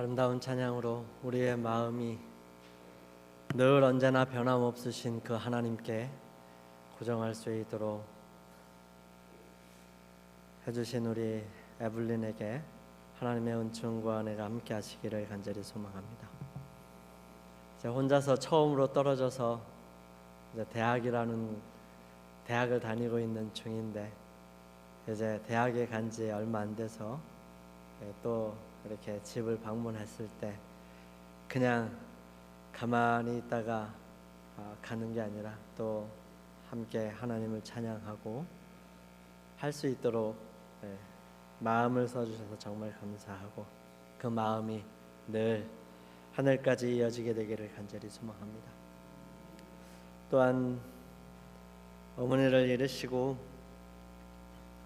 아름다운 찬양으로 우리의 마음이 늘 언제나 변함없으신 그 하나님께 고정할 수 있도록 해주신 우리 에블린에게 하나님의 은총과 은혜가 함께 하시기를 간절히 소망합니다. 이제 혼자서 처음으로 떨어져서 이제 대학을 다니고 있는 중인데, 이제 대학에 간 지 얼마 안 돼서 또 이렇게 집을 방문했을 때 그냥 가만히 있다가 가는 게 아니라 또 함께 하나님을 찬양하고 할 수 있도록 마음을 써주셔서 정말 감사하고, 그 마음이 늘 하늘까지 이어지게 되기를 간절히 소망합니다. 또한 어머니를 잃으시고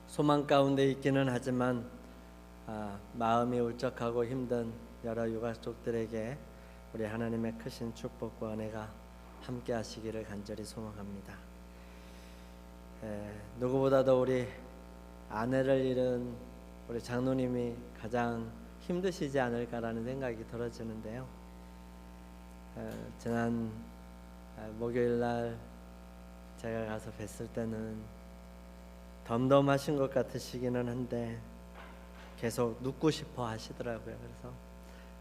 소망 가운데 있기는 하지만 마음이 울적하고 힘든 여러 유가족들에게 우리 하나님의 크신 축복과 은혜가 함께 하시기를 간절히 소망합니다. 누구보다도 우리 아내를 잃은 우리 장로님이 가장 힘드시지 않을까라는 생각이 들어지는데요. 지난 목요일날 제가 가서 뵀을 때는 덤덤하신 것 같으시기는 한데 계속 눕고 싶어 하시더라고요. 그래서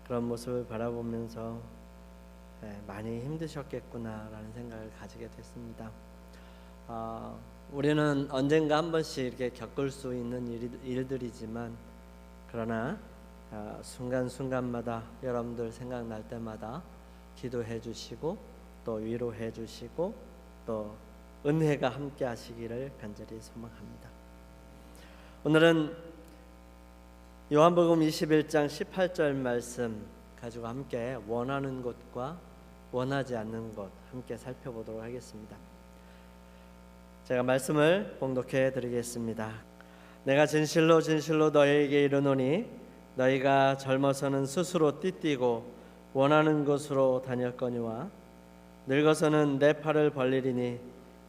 그런 모습을 바라보면서 많이 힘드셨겠구나라는 생각을 가지게 됐습니다. 우리는 언젠가 한 번씩 이렇게 겪을 수 있는 일들이지만, 그러나 순간순간마다 여러분들 생각날 때마다 기도해 주시고 또 위로해 주시고 또 은혜가 함께 하시기를 간절히 소망합니다. 오늘은 요한복음 21장 18절 말씀 가지고 함께 원하는 것과 원하지 않는 것 함께 살펴보도록 하겠습니다. 제가 말씀을 봉독해 드리겠습니다. 내가 진실로 진실로 너희에게 이르노니 너희가 젊어서는 스스로 띠띠고 원하는 곳으로 다녔거니와 늙어서는 내 팔을 벌리리니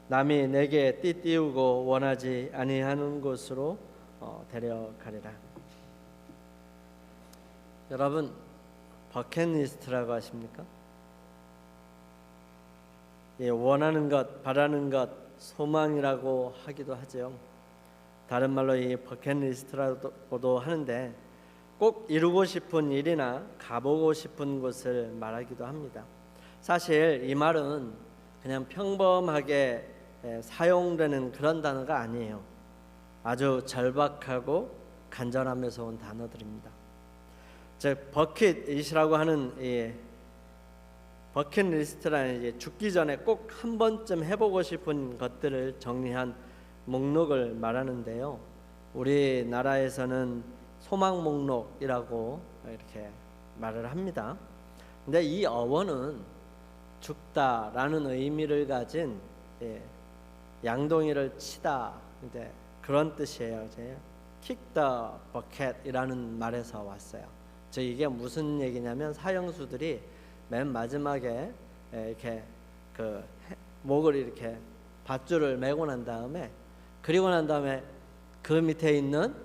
남이 내게 띠띠우고 원하지 아니하는 곳으로 데려가리라. 여러분, 버킷리스트라고 하십니까? 원하는 것, 바라는 것, 소망이라고 하기도 하죠. 다른 말로 이 버킷리스트라고도 하는데, 꼭 이루고 싶은 일이나 가보고 싶은 곳을 말하기도 합니다. 사실 이 말은 그냥 평범하게 사용되는 그런 단어가 아니에요. 아주 절박하고 간절하면서 온 단어들입니다. 즉 버킷잇이라고 하는 버킷리스트라는 죽기 전에 꼭 한 번쯤 해보고 싶은 것들을 정리한 목록을 말하는데요. 우리나라에서는 소망 목록이라고 이렇게 말을 합니다. 근데 이 어원은 죽다라는 의미를 가진 양동이를 치다, 그런 뜻이에요. kick the bucket이라는 말에서 왔어요. 이게 무슨 얘기냐면, 사형수들이 맨 마지막에 이렇게 그 목을 이렇게 밧줄을 매고 난 다음에, 그리고 난 다음에 그 밑에 있는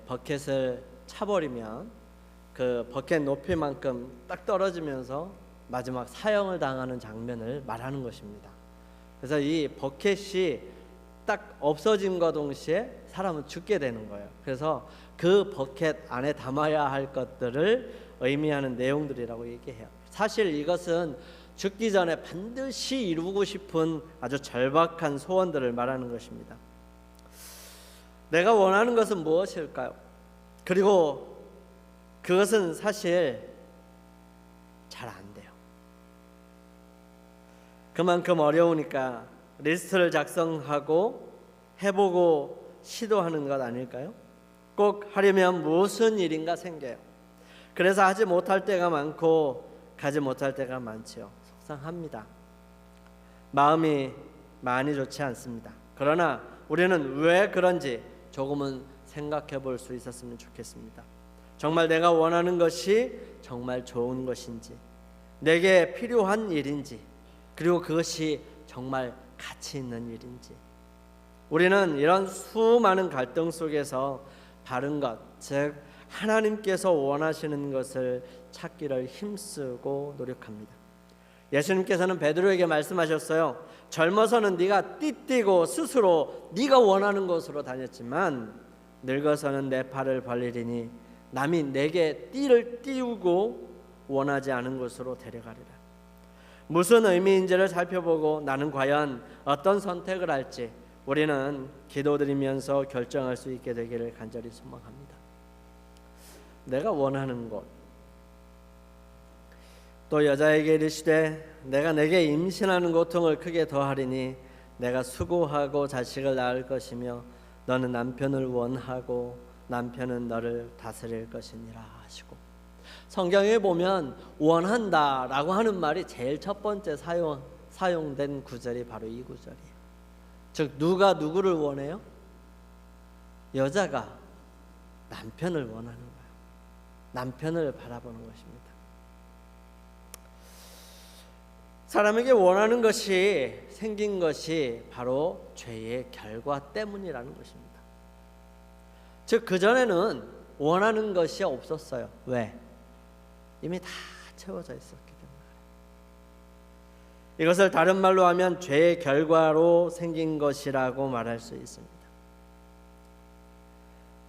버켓을 차버리면 그 버켓 높이만큼 딱 떨어지면서 마지막 사형을 당하는 장면을 말하는 것입니다. 그래서 이 버켓이 딱 없어짐과 동시에 사람은 죽게 되는 거예요. 그래서 그 버켓 안에 담아야 할 것들을 의미하는 내용들이라고 얘기해요. 사실 이것은 죽기 전에 반드시 이루고 싶은 아주 절박한 소원들을 말하는 것입니다. 내가 원하는 것은 무엇일까요? 그리고 그것은 사실 잘 안 돼요. 그만큼 어려우니까 리스트를 작성하고 해보고 시도하는 것 아닐까요? 꼭 하려면 무슨 일인가 생겨요. 그래서 하지 못할 때가 많고 가지 못할 때가 많지요. 속상합니다. 마음이 많이 좋지 않습니다. 그러나 우리는 왜 그런지 조금은 생각해 볼 수 있었으면 좋겠습니다. 정말 내가 원하는 것이 정말 좋은 것인지, 내게 필요한 일인지, 그리고 그것이 정말 가치 있는 일인지. 우리는 이런 수많은 갈등 속에서 바른 것, 즉 하나님께서 원하시는 것을 찾기를 힘쓰고 노력합니다. 예수님께서는 베드로에게 말씀하셨어요. 젊어서는 네가 띠띠고 스스로 네가 원하는 곳으로 다녔지만 늙어서는 내 팔을 벌리리니 남이 내게 띠를 띄우고 원하지 않은 곳으로 데려가리라. 무슨 의미인지를 살펴보고 나는 과연 어떤 선택을 할지 우리는 기도드리면서 결정할 수 있게 되기를 간절히 소망합니다. 내가 원하는 곳, 또 여자에게 이르시되 내가 내게 임신하는 고통을 크게 더하리니 내가 수고하고 자식을 낳을 것이며 너는 남편을 원하고 남편은 너를 다스릴 것이니라 하시고, 성경에 보면 원한다라고 하는 말이 제일 첫 번째 사용된 구절이 바로 이 구절이에요. 즉 누가 누구를 원해요? 여자가 남편을 원하는 거예요. 남편을 바라보는 것입니다. 사람에게 원하는 것이 생긴 것이 바로 죄의 결과 때문이라는 것입니다. 즉 그전에는 원하는 것이 없었어요. 왜? 이미 다 채워져 있었기 때문에. 이것을 다른 말로 하면 죄의 결과로 생긴 것이라고 말할 수 있습니다.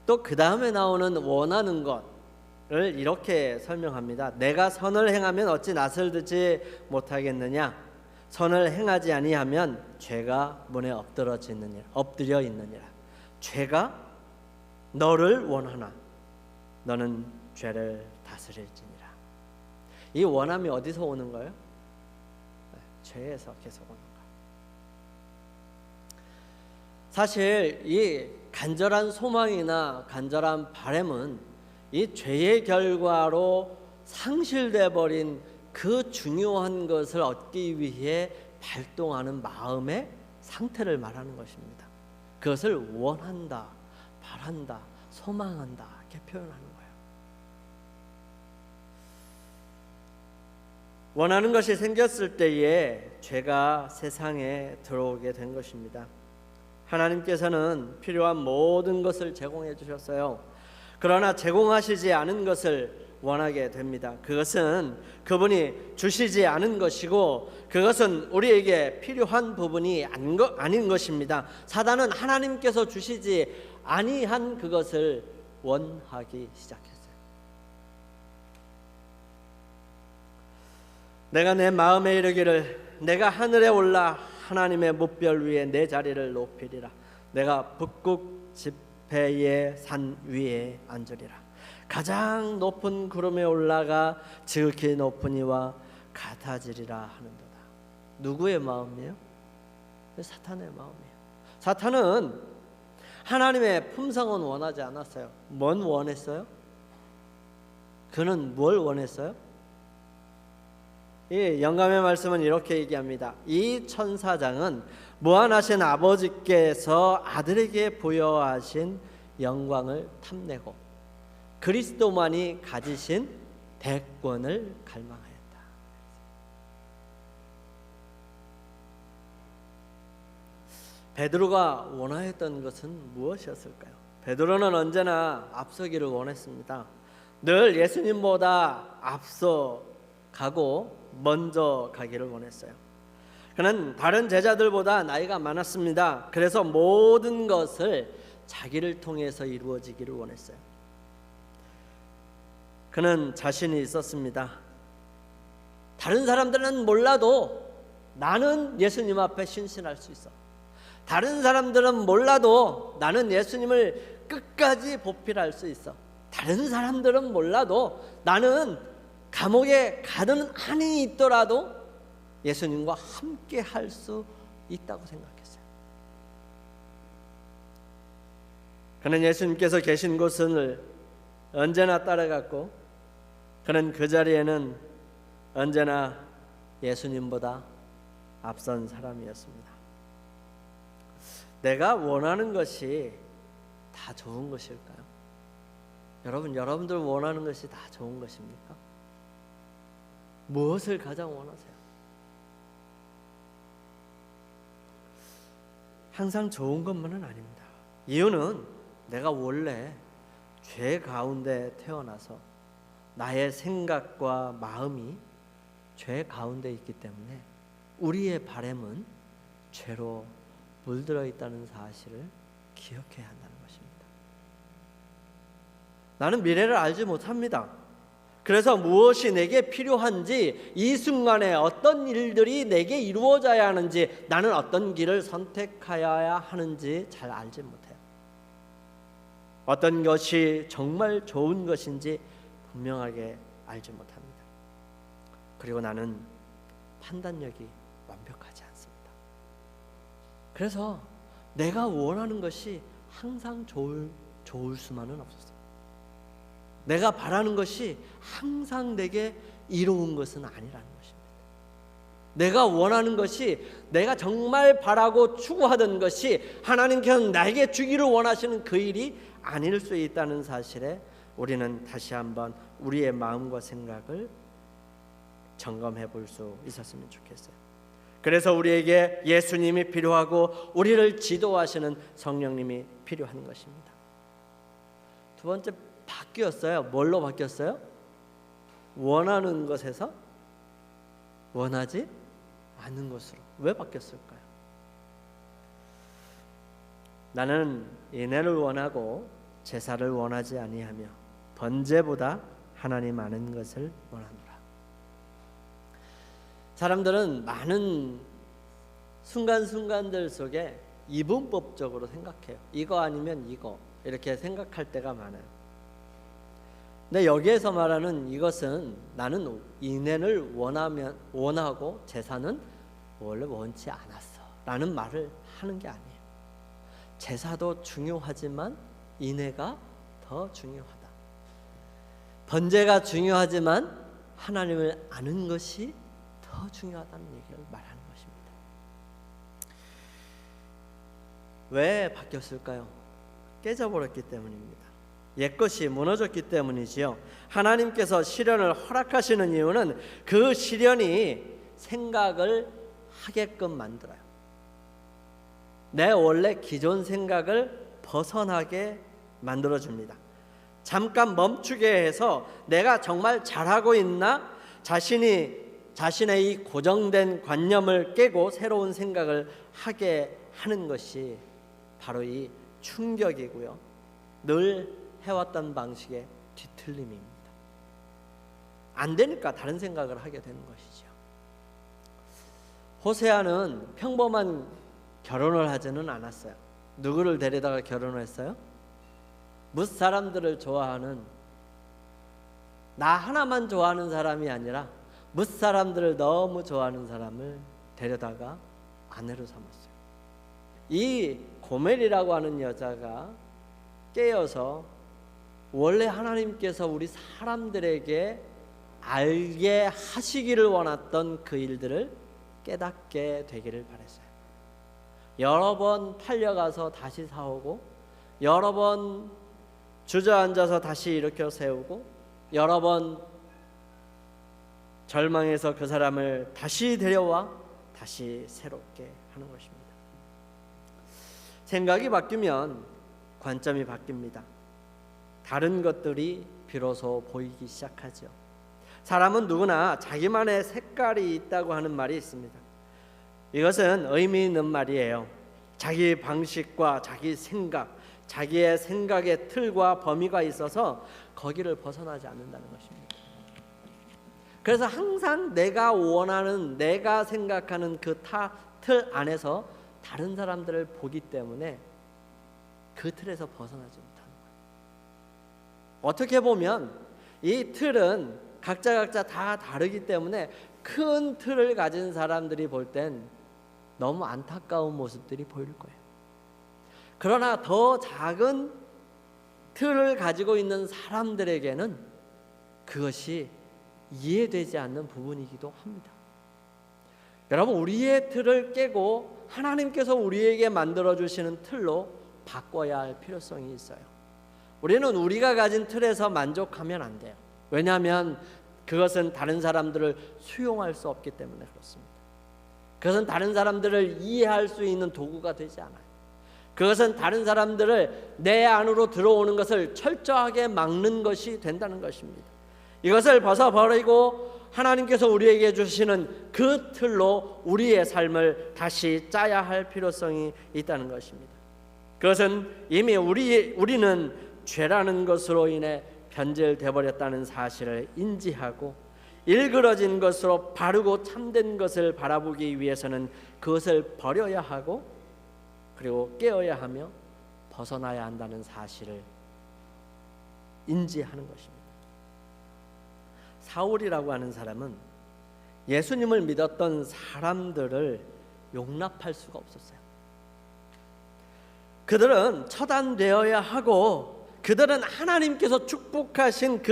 또 그 다음에 나오는 원하는 것을 이렇게 설명합니다. 내가 선을 행하면 어찌 낯을 듣지 못하겠느냐? 선을 행하지 아니하면 죄가 문에 엎드려 있느니라. 죄가 너를 원하나 너는 죄를 다스릴지니라. 이 원함이 어디서 오는 거예요? 죄에서 계속 오는 거예요. 사실 이 간절한 소망이나 간절한 바람은 이 죄의 결과로 상실돼 버린 그 중요한 것을 얻기 위해 발동하는 마음의 상태를 말하는 것입니다. 그것을 원한다, 바란다, 소망한다 이렇게 표현하는 거예요. 원하는 것이 생겼을 때에 죄가 세상에 들어오게 된 것입니다. 하나님께서는 필요한 모든 것을 제공해 주셨어요. 그러나 제공하시지 않은 것을 원하게 됩니다. 그것은 그분이 주시지 않은 것이고 그것은 우리에게 필요한 부분이 아닌 것입니다. 사단은 하나님께서 주시지 아니한 그것을 원하기 시작했어요. 내가 내 마음에 이르기를 내가 하늘에 올라 하나님의 무별 위에 내 자리를 높이리라. 내가 북극 지폐의 산 위에 앉으리라. 가장 높은 구름에 올라가 지극히 높은 이와 같아지리라 하는도다. 누구의 마음이에요? 사탄의 마음이에요. 사탄은 하나님의 품성은 원하지 않았어요. 뭔 원했어요? 그는 뭘 원했어요? 이 영감의 말씀은 이렇게 얘기합니다. 이 천사장은 무한하신 아버지께서 아들에게 부여하신 영광을 탐내고 그리스도만이 가지신 대권을 갈망하였다. 베드로가 원하였던 것은 무엇이었을까요? 베드로는 언제나 앞서기를 원했습니다. 늘 예수님보다 앞서 가고 먼저 가기를 원했어요. 그는 다른 제자들보다 나이가 많았습니다. 그래서 모든 것을 자기를 통해서 이루어지기를 원했어요. 그는 자신이 있었습니다. 다른 사람들은 몰라도 나는 예수님 앞에 신실할 수 있어. 다른 사람들은 몰라도 나는 예수님을 끝까지 보필할 수 있어. 다른 사람들은 몰라도 나는 감옥에 가는 한이 있더라도 예수님과 함께 할 수 있다고 생각했어요. 그는 예수님께서 계신 곳을 언제나 따라갔고 그는 그 자리에는 언제나 예수님보다 앞선 사람이었습니다. 내가 원하는 것이 다 좋은 것일까요? 여러분들 원하는 것이 다 좋은 것입니까? 무엇을 가장 원하세요? 항상 좋은 것만은 아닙니다. 이유는 내가 원래 죄 가운데 태어나서 나의 생각과 마음이 죄 가운데 있기 때문에 우리의 바램은 죄로 물들어 있다는 사실을 기억해야 한다는 것입니다. 나는 미래를 알지 못합니다. 그래서 무엇이 내게 필요한지, 이 순간에 어떤 일들이 내게 이루어져야 하는지, 나는 어떤 길을 선택하여야 하는지 잘 알지 못해요. 어떤 것이 정말 좋은 것인지 분명하게 알지 못합니다. 그리고 나는 판단력이 완벽하지 않습니다. 그래서 내가 원하는 것이 항상 좋을 수만은 없었어요. 내가 바라는 것이 항상 내게 이로운 것은 아니라는 것입니다. 내가 원하는 것이, 내가 정말 바라고 추구하던 것이 하나님께서 나에게 주기를 원하시는 그 일이 아닐 수 있다는 사실에 우리는 다시 한번 우리의 마음과 생각을 점검해 볼 수 있었으면 좋겠어요. 그래서 우리에게 예수님이 필요하고 우리를 지도하시는 성령님이 필요한 것입니다. 두 번째, 바뀌었어요. 뭘로 바뀌었어요? 원하는 것에서 원하지 않는 것으로. 왜 바뀌었을까요? 나는 인애를 원하고 제사를 원하지 아니하며 번제보다 하나님 아는 것을 원하노라. 사람들은 많은 순간순간들 속에 이분법적으로 생각해요. 이거 아니면 이거, 이렇게 생각할 때가 많아요. 근데 여기에서 말하는 이것은, 나는 인애를 원하고 제사는 원래 원치 않았어 라는 말을 하는 게 아니에요. 제사도 중요하지만 인애가 더 중요하다. 번제가 중요하지만 하나님을 아는 것이 더 중요하다는 얘기를 말하는 것입니다. 왜 바뀌었을까요? 깨져버렸기 때문입니다. 옛것이 무너졌기 때문이지요. 하나님께서 시련을 허락하시는 이유는 그 시련이 생각을 하게끔 만들어요. 내 원래 기존 생각을 벗어나게 만들어줍니다. 잠깐 멈추게 해서 내가 정말 잘하고 있나? 자신의 이 고정된 관념을 깨고 새로운 생각을 하게 하는 것이 바로 이 충격이고요. 늘 해왔던 방식의 뒤틀림입니다. 안 되니까 다른 생각을 하게 되는 것이죠. 호세아는 평범한 결혼을 하지는 않았어요. 누구를 데려다가 결혼을 했어요? 뭇 사람들을 좋아하는, 나 하나만 좋아하는 사람이 아니라 뭇 사람들을 너무 좋아하는 사람을 데려다가 아내로 삼았어요. 이 고멜이라고 하는 여자가 깨어서 원래 하나님께서 우리 사람들에게 알게 하시기를 원했던 그 일들을 깨닫게 되기를 바랬어요. 여러 번 팔려가서 다시 사오고, 여러 번 주저앉아서 다시 일으켜 세우고, 여러 번 절망해서 그 사람을 다시 데려와 다시 새롭게 하는 것입니다. 생각이 바뀌면 관점이 바뀝니다. 다른 것들이 비로소 보이기 시작하죠. 사람은 누구나 자기만의 색깔이 있다고 하는 말이 있습니다. 이것은 의미 있는 말이에요. 자기 방식과 자기 생각, 자기의 생각의 틀과 범위가 있어서 거기를 벗어나지 않는다는 것입니다. 그래서 항상 내가 원하는, 내가 생각하는 그 틀 안에서 다른 사람들을 보기 때문에 그 틀에서 벗어나지 못합니다. 어떻게 보면 이 틀은 각자 다 다르기 때문에 큰 틀을 가진 사람들이 볼 땐 너무 안타까운 모습들이 보일 거예요. 그러나 더 작은 틀을 가지고 있는 사람들에게는 그것이 이해되지 않는 부분이기도 합니다. 여러분, 우리의 틀을 깨고 하나님께서 우리에게 만들어주시는 틀로 바꿔야 할 필요성이 있어요. 우리는 우리가 가진 틀에서 만족하면 안 돼요. 왜냐하면 그것은 다른 사람들을 수용할 수 없기 때문에 그렇습니다. 그것은 다른 사람들을 이해할 수 있는 도구가 되지 않아요. 그것은 다른 사람들을 내 안으로 들어오는 것을 철저하게 막는 것이 된다는 것입니다. 이것을 벗어버리고 하나님께서 우리에게 주시는 그 틀로 우리의 삶을 다시 짜야 할 필요성이 있다는 것입니다. 그것은 이미 우리는 죄라는 것으로 인해 변질되어 버렸다는 사실을 인지하고 일그러진 것으로 바르고 참된 것을 바라보기 위해서는 그것을 버려야 하고 그리고 깨어야 하며 벗어나야 한다는 사실을 인지하는 것입니다. 사울이라고 하는 사람은 예수님을 믿었던 사람들을 용납할 수가 없었어요. 그들은 처단되어야 하고 그들은 하나님께서 축복하신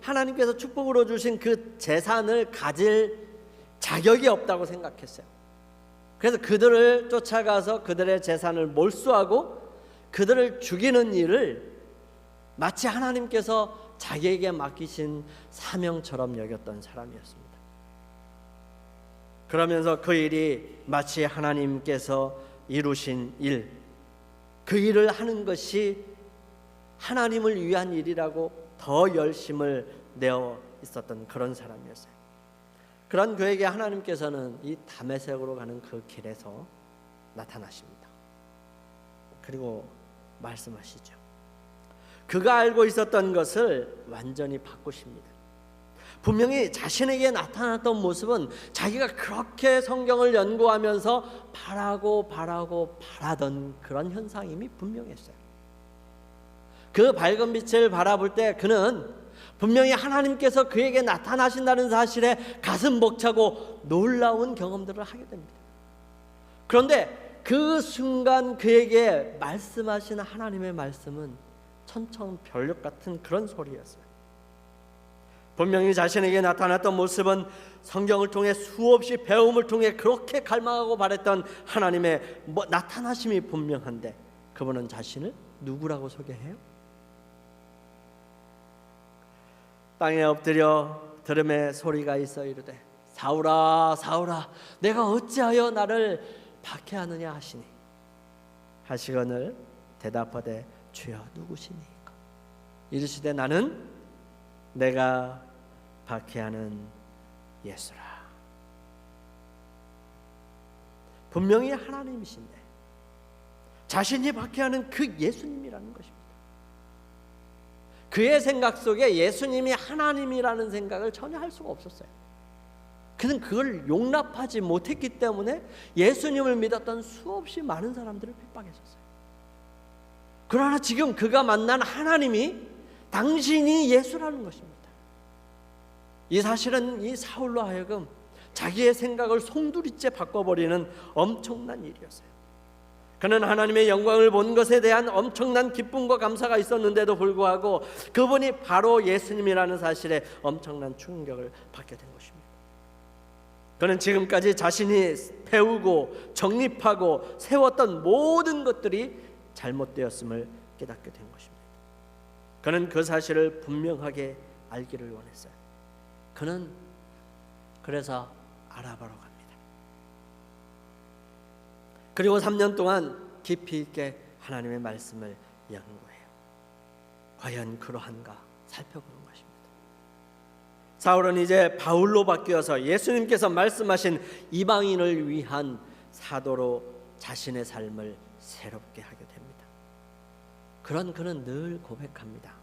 하나님께서 축복으로 주신 그 재산을 가질 자격이 없다고 생각했어요. 그래서 그들을 쫓아가서 그들의 재산을 몰수하고 그들을 죽이는 일을 마치 하나님께서 자기에게 맡기신 사명처럼 여겼던 사람이었습니다. 그러면서 그 일이 마치 하나님께서 이루신 일, 그 일을 하는 것이 하나님을 위한 일이라고 더 열심을 내어 있었던 그런 사람이었어요. 그런 그에게 하나님께서는 이 다메섹으로 가는 그 길에서 나타나십니다. 그리고 말씀하시죠. 그가 알고 있었던 것을 완전히 바꾸십니다. 분명히 자신에게 나타났던 모습은 자기가 그렇게 성경을 연구하면서 바라던 그런 현상임이 분명했어요. 그 밝은 빛을 바라볼 때 그는 분명히 하나님께서 그에게 나타나신다는 사실에 가슴 벅차고 놀라운 경험들을 하게 됩니다. 그런데 그 순간 그에게 말씀하신 하나님의 말씀은 천천별력 같은 그런 소리였어요. 분명히 자신에게 나타났던 모습은 성경을 통해 수없이 배움을 통해 그렇게 갈망하고 바랬던 하나님의 나타나심이 분명한데 그분은 자신을 누구라고 소개해요? 땅에 엎드려 들음의 소리가 있어 이르되 사울아 사울아 내가 어찌하여 나를 박해하느냐 하시니 하시거늘 대답하되 주여 누구시니까 이르시되 나는 내가 박해하는 예수라. 분명히 하나님이신데 자신이 박해하는 그 예수님이라는 것입니다. 그의 생각 속에 예수님이 하나님이라는 생각을 전혀 할 수가 없었어요. 그는 그걸 용납하지 못했기 때문에 예수님을 믿었던 수없이 많은 사람들을 핍박했었어요. 그러나 지금 그가 만난 하나님이 당신이 예수라는 것입니다. 이 사실은 이 사울로 하여금 자기의 생각을 송두리째 바꿔버리는 엄청난 일이었어요. 그는 하나님의 영광을 본 것에 대한 엄청난 기쁨과 감사가 있었는데도 불구하고 그분이 바로 예수님이라는 사실에 엄청난 충격을 받게 된 것입니다. 그는 지금까지 자신이 배우고 정립하고 세웠던 모든 것들이 잘못되었음을 깨닫게 된 것입니다. 그는 그 사실을 분명하게 알기를 원했어요. 그는 그래서 알아보러 갑니다. 그리고 3년 동안 깊이 있게 하나님의 말씀을 연구해요. 과연 그러한가 살펴보는 것입니다. 사울은 이제 바울로 바뀌어서 예수님께서 말씀하신 이방인을 위한 사도로 자신의 삶을 새롭게 하게 됩니다. 그런 그는 늘 고백합니다.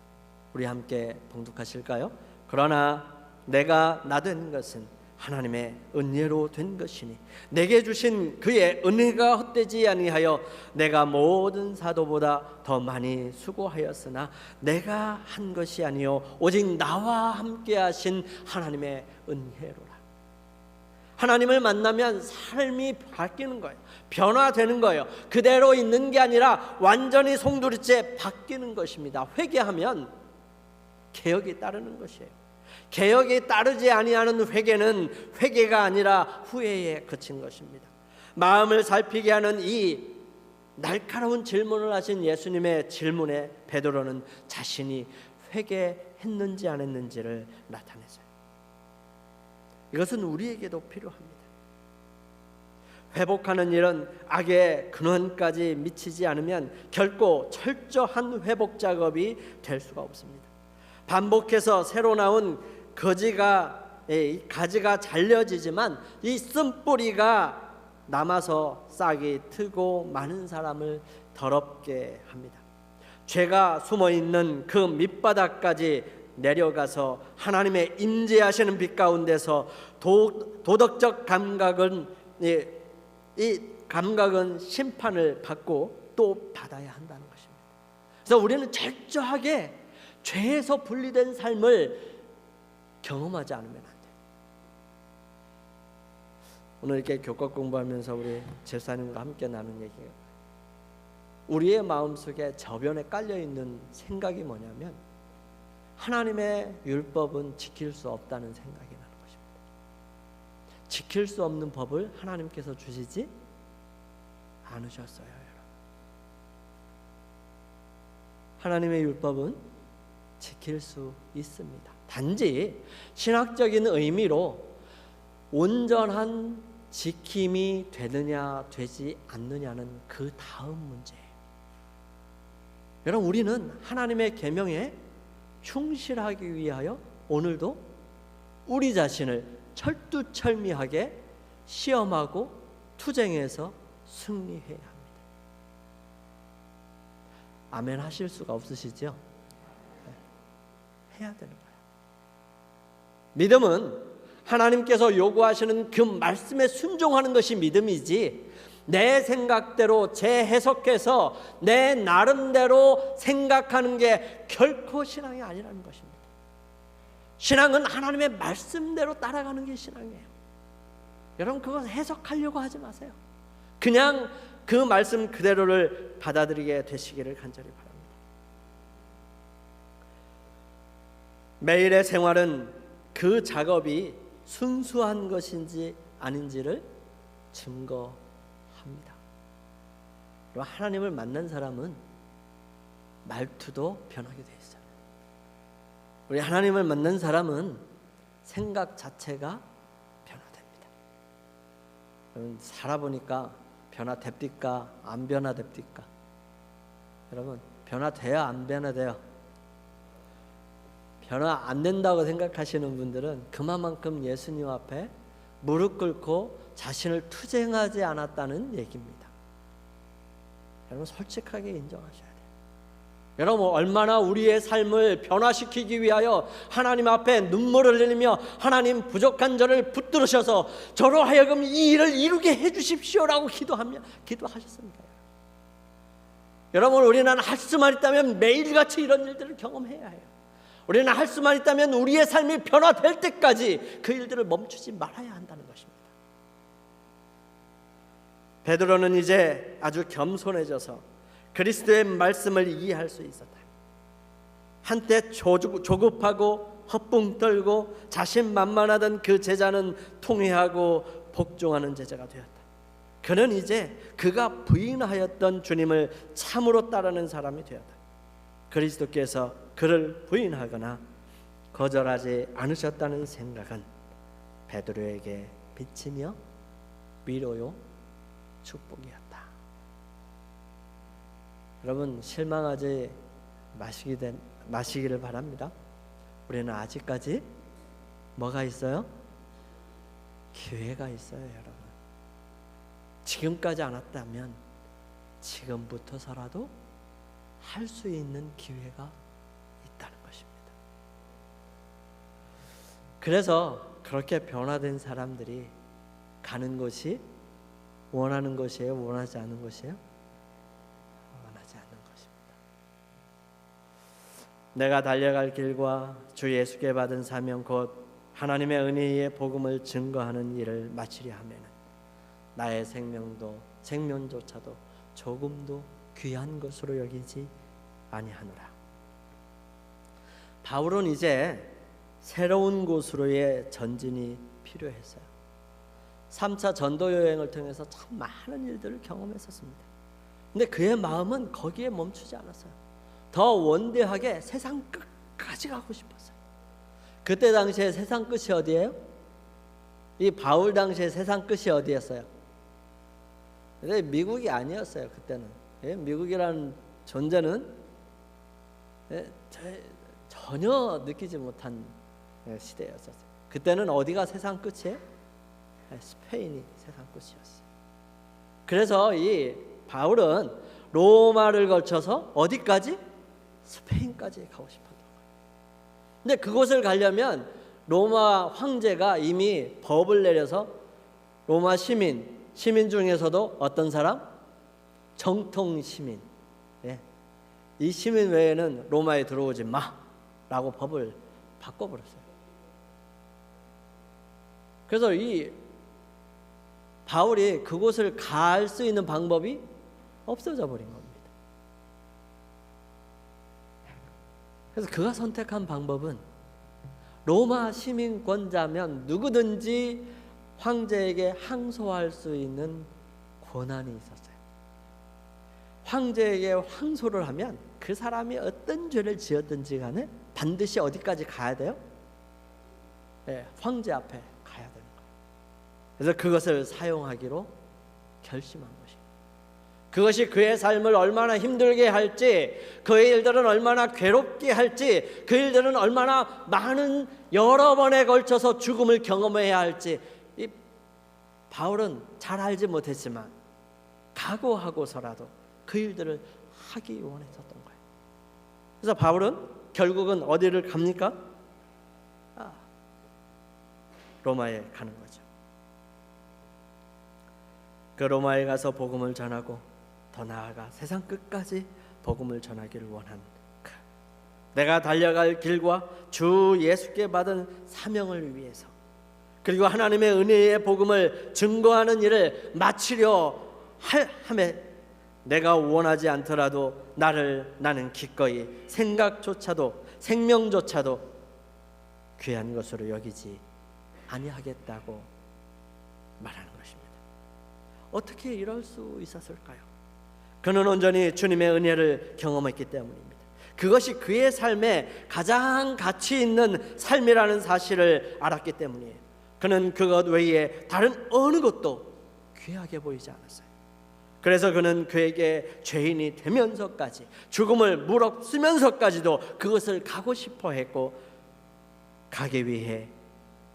우리 함께 봉독하실까요? 그러나 내가 나 된 것은 하나님의 은혜로 된 것이니 내게 주신 그의 은혜가 헛되지 아니하여 내가 모든 사도보다 더 많이 수고하였으나 내가 한 것이 아니요 오직 나와 함께 하신 하나님의 은혜로라. 하나님을 만나면 삶이 바뀌는 거예요. 변화되는 거예요. 그대로 있는 게 아니라 완전히 송두리째 바뀌는 것입니다. 회개하면 개혁이 따르는 것이에요. 개혁이 따르지 아니하는 회개는 회개가 아니라 후회에 그친 것입니다. 마음을 살피게 하는 이 날카로운 질문을 하신 예수님의 질문에 베드로는 자신이 회개했는지 안 했는지를 나타내서요. 이것은 우리에게도 필요합니다. 회복하는 일은 악의 근원까지 미치지 않으면 결코 철저한 회복 작업이 될 수가 없습니다. 반복해서 새로 나온 가지가 잘려지지만 이 쓴뿌리가 남아서 싹이 트고 많은 사람을 더럽게 합니다. 죄가 숨어있는 그 밑바닥까지 내려가서 하나님의 임재하시는 빛 가운데서 도덕적 감각은 이 감각은 심판을 받고 또 받아야 한다는 것입니다. 그래서 우리는 철저하게 죄에서 분리된 삶을 경험하지 않으면 안 돼요. 오늘 이렇게 교과 공부하면서 우리 집사님과 함께 나눈 얘기예요. 우리의 마음속에 저변에 깔려있는 생각이 뭐냐면 하나님의 율법은 지킬 수 없다는 생각이 나는 것입니다. 지킬 수 없는 법을 하나님께서 주시지 않으셨어요, 여러분. 하나님의 율법은 지킬 수 있습니다. 단지 신학적인 의미로 온전한 지킴이 되느냐 되지 않느냐는 그 다음 문제예요. 여러분, 우리는 하나님의 계명에 충실하기 위하여 오늘도 우리 자신을 철두철미하게 시험하고 투쟁해서 승리해야 합니다. 아멘 하실 수가 없으시죠? 해야 되는 거예요. 믿음은 하나님께서 요구하시는 그 말씀에 순종하는 것이 믿음이지, 내 생각대로 재해석해서 내 나름대로 생각하는 게 결코 신앙이 아니라는 것입니다. 신앙은 하나님의 말씀대로 따라가는 게 신앙이에요. 여러분, 그거 해석하려고 하지 마세요. 그냥 그 말씀 그대로를 받아들이게 되시기를 간절히 바랍니다. 매일의 생활은 그 작업이 순수한 것인지 아닌지를 증거합니다. 그리고 하나님을 만난 사람은 말투도 변하게 돼 있어요. 우리 하나님을 만난 사람은 생각 자체가 변화됩니다. 여러분, 살아보니까 변화됩니까? 안 변화됩니까? 여러분, 변화돼요? 안 변화돼요? 변화 안 된다고 생각하시는 분들은 그만큼 예수님 앞에 무릎 꿇고 자신을 투쟁하지 않았다는 얘기입니다. 여러분, 솔직하게 인정하셔야 돼요. 여러분, 얼마나 우리의 삶을 변화시키기 위하여 하나님 앞에 눈물을 흘리며 하나님, 부족한 저를 붙들으셔서 저로 하여금 이 일을 이루게 해주십시오라고 기도하셨습니까? 여러분, 우리는 할 수만 있다면 매일같이 이런 일들을 경험해야 해요. 우리는 할 수만 있다면 우리의 삶이 변화될 때까지 그 일들을 멈추지 말아야 한다는 것입니다. 베드로는 이제 아주 겸손해져서 그리스도의 말씀을 이해할 수 있었다. 한때 조급하고 헛붕 떨고 자신만만하던 그 제자는 통회하고 복종하는 제자가 되었다. 그는 이제 그가 부인하였던 주님을 참으로 따르는 사람이 되었다. 그리스도께서 그를 부인하거나 거절하지 않으셨다는 생각은 베드로에게 빛이며 위로요 축복이었다. 여러분, 실망하지 마시기를 바랍니다. 우리는 아직까지 뭐가 있어요? 기회가 있어요, 여러분. 지금까지 안 왔다면 지금부터서라도 할 수 있는 기회가 있다는 것입니다. 그래서 그렇게 변화된 사람들이 가는 곳이 원하는 것이에요? 원하지 않는 것이에요? 원하지 않는 것입니다. 내가 달려갈 길과 주 예수께 받은 사명 곧 하나님의 은혜의 복음을 증거하는 일을 마치려 하면은 나의 생명조차도 조금도 귀한 것으로 여기지 아니하노라. 바울은 이제 새로운 곳으로의 전진이 필요했어요. 3차 전도 여행을 통해서 참 많은 일들을 경험했었습니다. 근데 그의 마음은 거기에 멈추지 않았어요. 더 원대하게 세상 끝까지 가고 싶었어요. 그때 당시에 세상 끝이 어디예요? 이 바울 당시에 세상 끝이 어디였어요? 근데 미국이 아니었어요. 그때는 미국이라는 존재는 저 전혀 느끼지 못한 시대였었어요. 그때는 어디가 세상 끝이에요? 스페인이 세상 끝이었어요. 그래서 이 바울은 로마를 거쳐서 어디까지? 스페인까지 가고 싶었던 거예요. 근데 그곳을 가려면 로마 황제가 이미 법을 내려서 로마 시민 중에서도 어떤 사람? 정통 시민. 이 시민 외에는 로마에 들어오지 마라고 법을 바꿔버렸어요. 그래서 이 바울이 그곳을 갈 수 있는 방법이 없어져 버린 겁니다. 그래서 그가 선택한 방법은 로마 시민권자면 누구든지 황제에게 항소할 수 있는 권한이 있었어요. 황제에게 항소를 하면 그 사람이 어떤 죄를 지었든지 간에 반드시 어디까지 가야 돼요? 황제 앞에 가야 되는 거예요. 그래서 그것을 사용하기로 결심한 것입니다. 그것이 그의 삶을 얼마나 힘들게 할지, 그의 일들은 얼마나 괴롭게 할지, 그 일들은 얼마나 많은 여러 번에 걸쳐서 죽음을 경험해야 할지 이 바울은 잘 알지 못했지만 각오하고서라도 그 일들을 하기 원했었던 거예요. 그래서 바울은 결국은 어디를 갑니까? 로마에 가는 거죠. 그 로마에 가서 복음을 전하고 더 나아가 세상 끝까지 복음을 전하기를 원한 내가 달려갈 길과 주 예수께 받은 사명을 위해서, 그리고 하나님의 은혜의 복음을 증거하는 일을 마치려 함에 내가 원하지 않더라도 나는 기꺼이 생명조차도 귀한 것으로 여기지 아니하겠다고 말하는 것입니다. 어떻게 이럴 수 있었을까요? 그는 온전히 주님의 은혜를 경험했기 때문입니다. 그것이 그의 삶에 가장 가치 있는 삶이라는 사실을 알았기 때문이에요. 그는 그것 외에 다른 어느 것도 귀하게 보이지 않았어요. 그래서 그는 그에게 죄인이 되면서까지, 죽음을 무릅쓰면서까지도 그것을 가고 싶어 했고, 가기 위해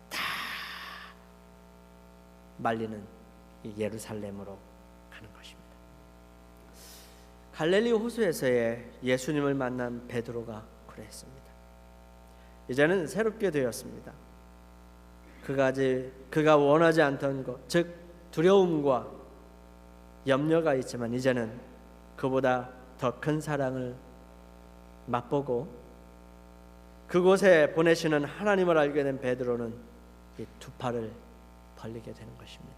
다 말리는 이 예루살렘으로 가는 것입니다. 갈릴리 호수에서의 예수님을 만난 베드로가 그랬습니다. 이제는 새롭게 되었습니다. 그가 원하지 않던 것, 즉 두려움과 염려가 있지만 이제는 그보다 더 큰 사랑을 맛보고 그곳에 보내시는 하나님을 알게 된 베드로는 이 두 팔을 벌리게 되는 것입니다.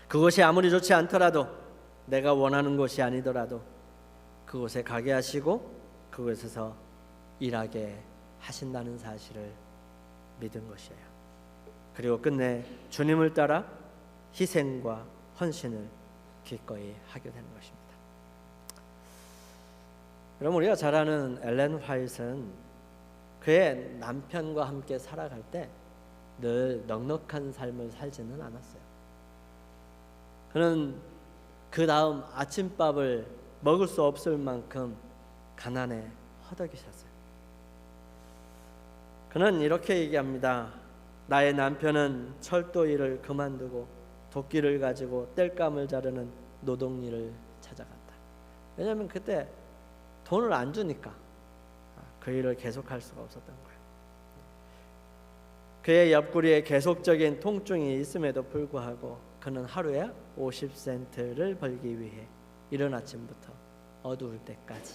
그곳이 아무리 좋지 않더라도, 내가 원하는 곳이 아니더라도 그곳에 가게 하시고 그곳에서 일하게 하신다는 사실을 믿은 것이에요. 그리고 끝내 주님을 따라 희생과 헌신을 기꺼이 하게 되는 것입니다. 그럼 우리가 잘 아는 엘렌 화이트는 그의 남편과 함께 살아갈 때 늘 넉넉한 삶을 살지는 않았어요. 그는 그 다음 아침밥을 먹을 수 없을 만큼 가난에 허덕이셨어요. 그는 이렇게 얘기합니다. 나의 남편은 철도 일을 그만두고 도끼를 가지고 땔감을 자르는 노동일을 찾아갔다. 왜냐하면 그때 돈을 안 주니까 그 일을 계속할 수가 없었던 거예요. 그의 옆구리에 계속적인 통증이 있음에도 불구하고 그는 하루에 50센트를 벌기 위해 이른 아침부터 어두울 때까지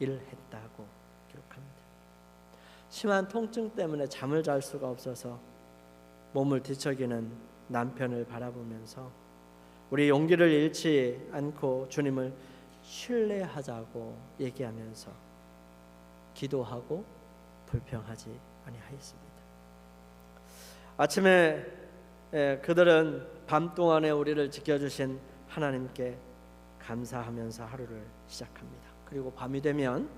일을 했다고 기록합니다. 심한 통증 때문에 잠을 잘 수가 없어서 몸을 뒤척이는 남편을 바라보면서 우리 용기를 잃지 않고 주님을 신뢰하자고 얘기하면서 기도하고 불평하지 아니하였습니다. 아침에 그들은 밤 동안에 우리를 지켜주신 하나님께 감사하면서 하루를 시작합니다. 그리고 밤이 되면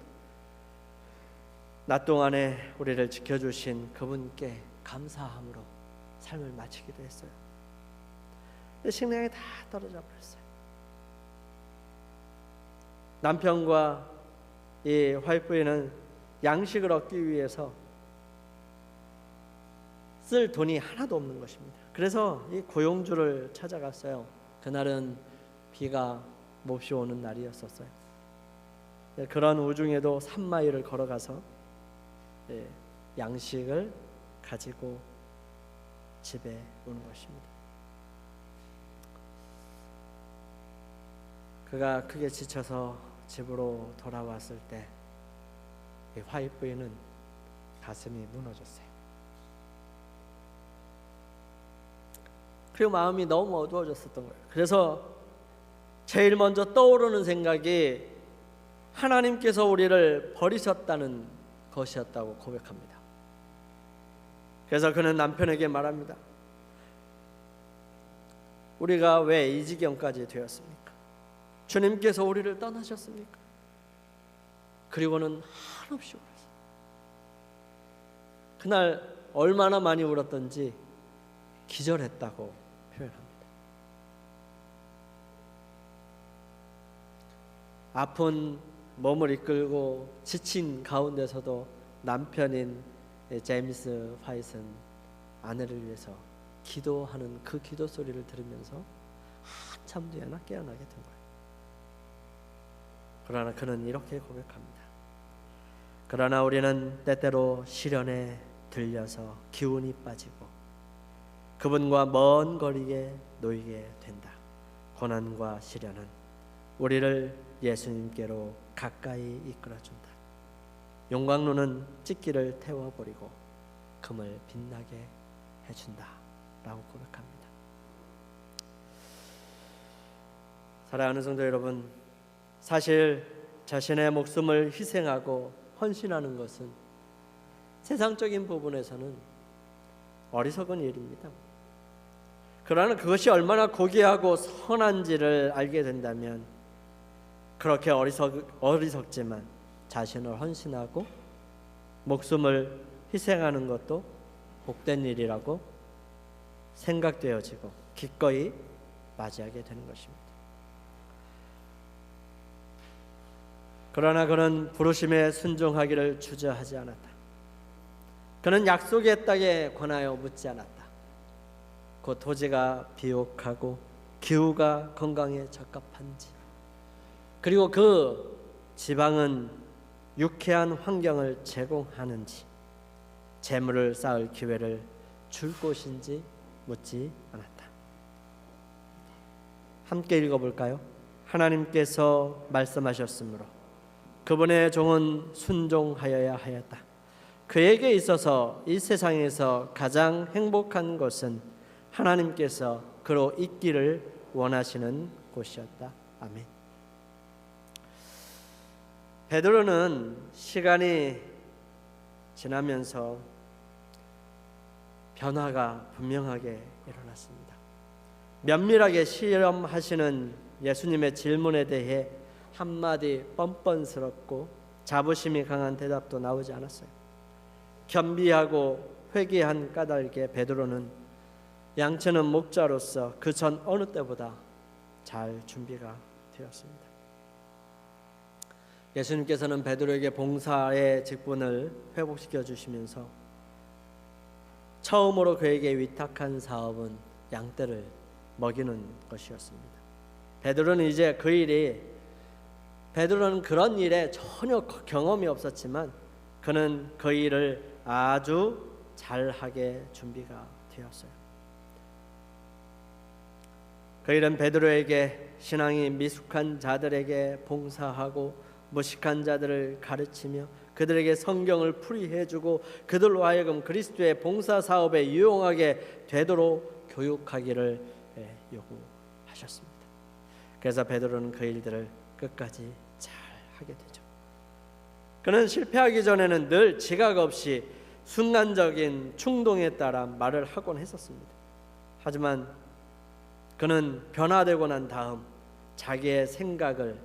낮 동안에 우리를 지켜주신 그분께 감사함으로 삶을 마치기도 했어요. 근데 식량이 다 떨어져 버렸어요. 남편과 이 화이트보이는 양식을 얻기 위해서 쓸 돈이 하나도 없는 것입니다. 그래서 이 고용주를 찾아갔어요. 그날은 비가 몹시 오는 날이었었어요. 그런 우중에도 3마일을 걸어가서 양식을 가지고 집에 오는 것입니다. 그가 크게 지쳐서 집으로 돌아왔을 때 이 화이트보이는 가슴이 무너졌어요. 그리고 마음이 너무 어두워졌었던 거예요. 그래서 제일 먼저 떠오르는 생각이 하나님께서 우리를 버리셨다는 것이었다고 고백합니다. 그래서 그는 남편에게 말합니다. 우리가 왜 이 지경까지 되었습니까? 주님께서 우리를 떠나셨습니까? 그리고는 한없이 울었어요. 그날 얼마나 많이 울었던지 기절했다고 표현합니다. 아픈 몸을 이끌고 지친 가운데서도 남편인 제임스 화이트는 아내를 위해서 기도하는 그 기도 소리를 들으면서 한참 뒤에나 깨어나게 된 거예요. 그러나 그는 이렇게 고백합니다. 그러나 우리는 때때로 시련에 들려서 기운이 빠지고 그분과 먼 거리에 놓이게 된다. 고난과 시련은 우리를 예수님께로 가까이 이끌어준다. 용광로는 찢기를 태워버리고 금을 빛나게 해준다 라고 고백합니다. 사랑하는 성도 여러분, 사실 자신의 목숨을 희생하고 헌신하는 것은 세상적인 부분에서는 어리석은 일입니다. 그러나 그것이 얼마나 고귀하고 선한지를 알게 된다면 그렇게 어리석지만 자신을 헌신하고 목숨을 희생하는 것도 복된 일이라고 생각되어지고 기꺼이 맞이하게 되는 것입니다. 그러나 그는 부르심에 순종하기를 주저하지 않았다. 그는 약속의 땅에 관하여 묻지 않았다. 그 토지가 비옥하고 기후가 건강에 적합한지, 그리고 그 지방은 유쾌한 환경을 제공하는지, 재물을 쌓을 기회를 줄 곳인지 묻지 않았다. 함께 읽어볼까요? 하나님께서 말씀하셨으므로 그분의 종은 순종하여야 하였다. 그에게 있어서 이 세상에서 가장 행복한 것은 하나님께서 그로 있기를 원하시는 곳이었다. 아멘. 베드로는 시간이 지나면서 변화가 분명하게 일어났습니다. 면밀하게 실험하시는 예수님의 질문에 대해 한마디 뻔뻔스럽고 자부심이 강한 대답도 나오지 않았어요. 겸비하고 회개한 까닭에 베드로는 양치는 목자로서 그 전 어느 때보다 잘 준비가 되었습니다. 예수님께서는 베드로에게 봉사의 직분을 회복시켜 주시면서 처음으로 그에게 위탁한 사업은 양떼를 먹이는 것이었습니다. 베드로는 그런 일에 전혀 경험이 없었지만 그는 그 일을 아주 잘하게 준비가 되었어요. 그 일은 베드로에게 신앙이 미숙한 자들에게 봉사하고 무식한 자들을 가르치며 그들에게 성경을 풀이해주고 그들로 하여금 그리스도의 봉사 사업에 유용하게 되도록 교육하기를 요구하셨습니다. 그래서 베드로는 그 일들을 끝까지 잘 하게 되죠. 그는 실패하기 전에는 늘 지각 없이 순간적인 충동에 따라 말을 하곤 했었습니다. 하지만 그는 변화되고 난 다음 자기의 생각을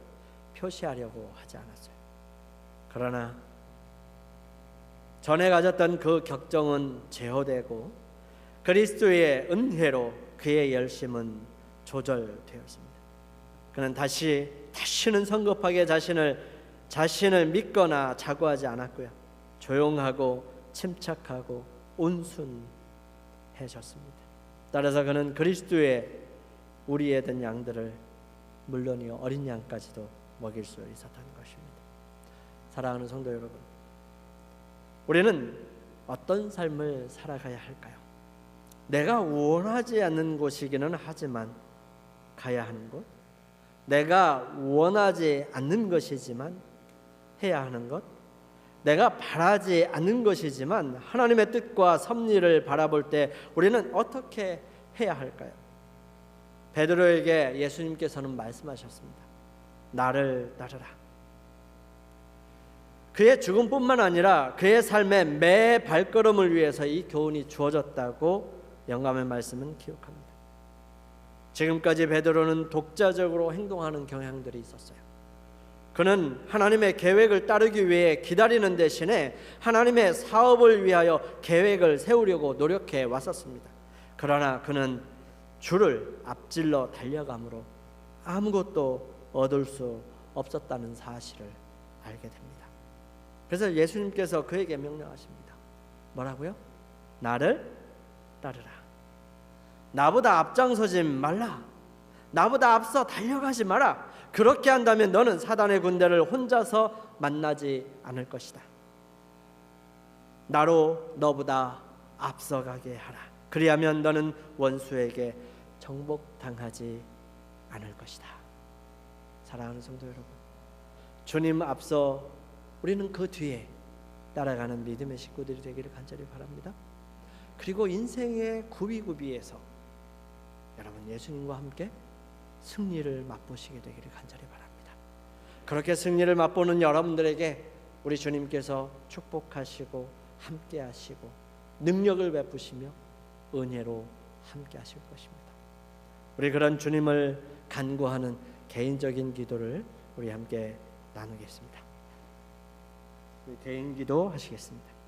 표시하려고 하지 않았어요. 그러나 전에 가졌던 그 격정은 제어되고 그리스도의 은혜로 그의 열심은 조절되었습니다. 그는 다시는 성급하게 자신을 자신을 믿거나 자고하지 않았고요. 조용하고 침착하고 온순해졌습니다. 따라서 그는 그리스도의 우리에 든 양들을 물론이요 어린 양까지도 먹일 수 있었다는 것입니다. 사랑하는 성도 여러분, 우리는 어떤 삶을 살아가야 할까요? 내가 원하지 않는 곳이기는 하지만 가야 하는 곳, 내가 원하지 않는 것이지만 해야 하는 것, 내가 바라지 않는 것이지만 하나님의 뜻과 섭리를 바라볼 때 우리는 어떻게 해야 할까요? 베드로에게 예수님께서는 말씀하셨습니다. 나를 따르라. 그의 죽음뿐만 아니라 그의 삶의 매 발걸음을 위해서 이 교훈이 주어졌다고 영감의 말씀은 기록합니다. 지금까지 베드로는 독자적으로 행동하는 경향들이 있었어요. 그는 하나님의 계획을 따르기 위해 기다리는 대신에 하나님의 사업을 위하여 계획을 세우려고 노력해 왔었습니다. 그러나 그는 주를 앞질러 달려감으로 아무것도 얻을 수 없었다는 사실을 알게 됩니다. 그래서 예수님께서 그에게 명령하십니다. 뭐라고요? 나를 따르라. 나보다 앞장서지 말라. 나보다 앞서 달려가지 마라. 그렇게 한다면 너는 사단의 군대를 혼자서 만나지 않을 것이다. 나로 너보다 앞서가게 하라. 그리하면 너는 원수에게 정복당하지 않을 것이다. 사랑하는 성도 여러분, 주님 앞서 우리는 그 뒤에 따라가는 믿음의 식구들이 되기를 간절히 바랍니다. 그리고 인생의 구비구비에서 여러분 예수님과 함께 승리를 맛보시게 되기를 간절히 바랍니다. 그렇게 승리를 맛보는 여러분들에게 우리 주님께서 축복하시고 함께하시고 능력을 베푸시며 은혜로 함께하실 것입니다. 우리 그런 주님을 간구하는 개인적인 기도를 우리 함께 나누겠습니다. 우리 개인 기도 하시겠습니다.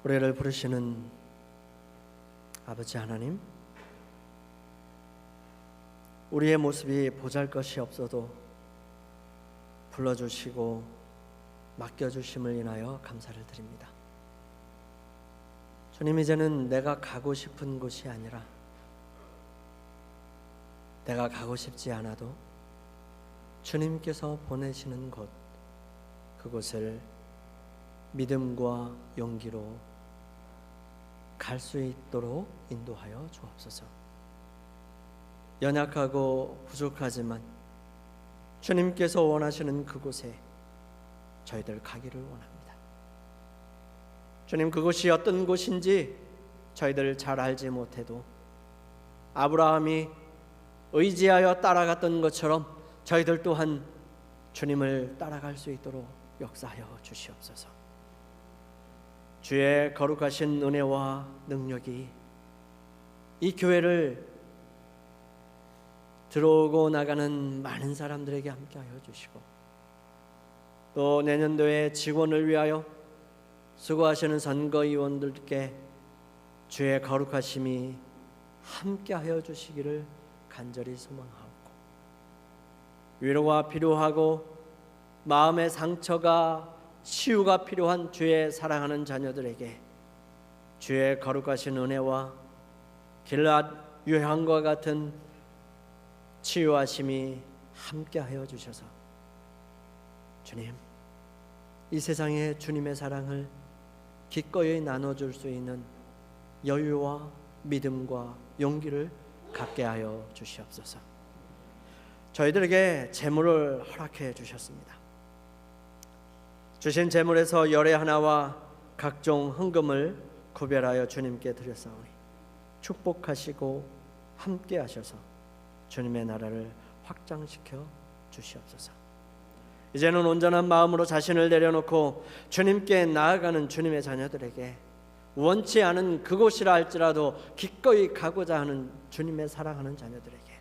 우리를 부르시는 아버지 하나님, 우리의 모습이 보잘것이 없어도 불러주시고 맡겨주심을 인하여 감사를 드립니다. 주님, 이제는 내가 가고 싶은 곳이 아니라 내가 가고 싶지 않아도 주님께서 보내시는 곳, 그곳을 믿음과 용기로 갈 수 있도록 인도하여 주옵소서. 연약하고 부족하지만 주님께서 원하시는 그곳에 저희들 가기를 원합니다. 주님, 그곳이 어떤 곳인지 저희들 잘 알지 못해도 아브라함이 의지하여 따라갔던 것처럼 저희들 또한 주님을 따라갈 수 있도록 역사하여 주시옵소서. 주의 거룩하신 은혜와 능력이 이 교회를 들어오고 나가는 많은 사람들에게 함께하여 주시고, 또 내년도에 직원을 위하여 수고하시는 선거위원들께 주의 거룩하심이 함께하여 주시기를 간절히 소망하옵고, 위로가 필요하고 마음의 상처가 치유가 필요한 주의 사랑하는 자녀들에게 주의 거룩하신 은혜와 길앗 유향과 같은 치유하심이 함께하여 주셔서 주님, 이 세상에 주님의 사랑을 기꺼이 나눠줄 수 있는 여유와 믿음과 용기를 갖게 하여 주시옵소서. 저희들에게 재물을 허락해 주셨습니다. 주신 재물에서 열의 하나와 각종 헌금을 구별하여 주님께 드렸사오니 축복하시고 함께 하셔서 주님의 나라를 확장시켜 주시옵소서. 이제는 온전한 마음으로 자신을 내려놓고 주님께 나아가는 주님의 자녀들에게 원치 않은 그곳이라 할지라도 기꺼이 가고자 하는 주님의 사랑하는 자녀들에게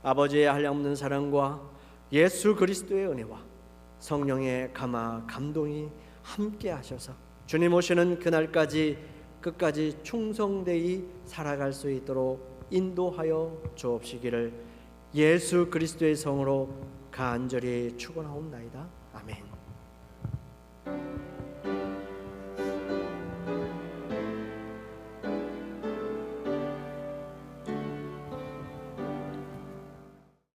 아버지의 한량없는 사랑과 예수 그리스도의 은혜와 성령의 감화 감동이 함께 하셔서 주님 오시는 그날까지 끝까지 충성되이 살아갈 수 있도록 인도하여 주옵시기를 예수 그리스도의 성으로 간절히 축원하옵나이다. 아멘.